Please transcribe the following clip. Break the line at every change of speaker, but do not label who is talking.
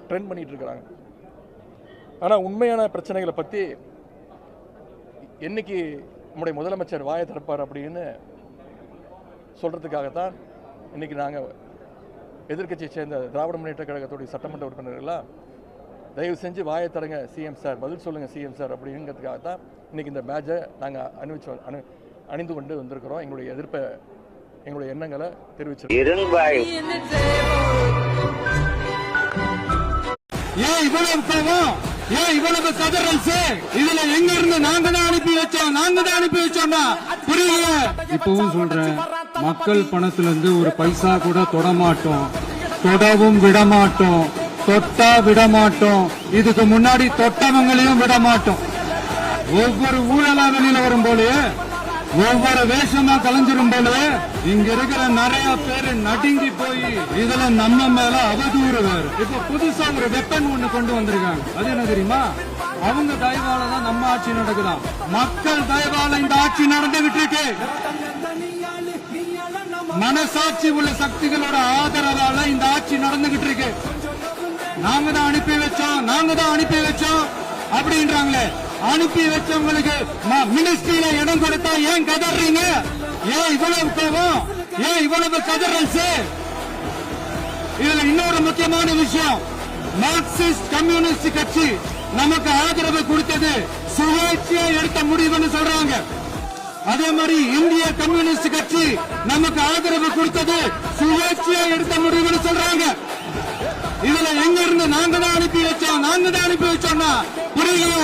Trend பண்ணிட்டு இருக்கிறாங்க. ஆனால் உண்மையான பிரச்சனைகளை பற்றி என்னைக்கு நம்முடைய முதலமைச்சர் வாயை திறப்பார் அப்படின்னு சொல்கிறதுக்காகத்தான் இன்றைக்கி நாங்கள் எதிர்க்கட்சியை சேர்ந்த திராவிட முன்னேற்ற கழகத்துடைய சட்டமன்ற உறுப்பினர்கள்லாம் தயவு செஞ்சு வாயை தரங்க சிஎம் சார், பதில் சொல்லுங்கள் சிஎம் சார் அப்படிங்கிறதுக்காகத்தான் இன்றைக்கி இந்த பேட்சை நாங்கள் அணிந்து கொண்டு வந்திருக்கிறோம். எங்களுடைய எதிர்ப்பை, எங்களுடைய எண்ணங்களை தெரிவிச்சிருக்கோம்.
ஏன் இவ்வளவு கோவம், ஏன் இவ்வளவு கதறல்ஸ்? இதுல எங்க இருந்து நாங்க தான் அனுப்பி வச்சோம்னா புரியல. இப்பவும் சொல்றேன், மக்கள் பணத்துல இருந்து ஒரு பைசா கூட தொடமாட்டோம், தொடவும் விடமாட்டோம், தொட்டா விடமாட்டோம், இதுக்கு முன்னாடி தொட்டவங்களையும் விடமாட்டோம். ஒவ்வொரு ஊழலா வெளியில வரும் போலே, ஒவ்வொரு வேஷமா கலைஞ்சிரும் போல இங்க இருக்கிற நிறைய பேரு நடுங்கி போய் இதுல நம்ம மேல அவதூறு வேறு. இப்ப புதுசா ஒரு வெப்பன் ஒண்ணு கொண்டு வந்திருக்காங்க. அது என்ன தெரியுமா? அவங்க தயவால தான் நம்ம ஆட்சி நடக்குதாம். மக்கள் தயவால இந்த ஆட்சி நடந்துகிட்டு இருக்கு. மனசாட்சி உள்ள சக்திகளோட ஆதரவால இந்த ஆட்சி நடந்துகிட்டு இருக்கு. நாங்க தான் அனுப்பி வச்சோம் அப்படின்றாங்களே. அனுப்பி வச்சவங்களுக்கு மினிஸ்ட்ரியில இடம் கொடுத்தா ஏன் கதறீங்க? ஏன் இவ்வளவு கோபம், ஏன் இவ்வளவு கதறல்ஸ்? இதுல இன்னொரு முக்கியமான விஷயம், மார்க்சிஸ்ட் கம்யூனிஸ்ட் கட்சி நமக்கு ஆதரவு கொடுத்தது சுயேட்சையா எடுத்த முடிவுன்னு சொல்றாங்க. அதே மாதிரி இந்திய கம்யூனிஸ்ட் கட்சி நமக்கு ஆதரவு கொடுத்தது சுயேட்சையா எடுத்த முடிவுன்னு சொல்றாங்க. இதுல எங்க இருந்து நாங்க தான் அனுப்பி வச்சோம்னா புரியல.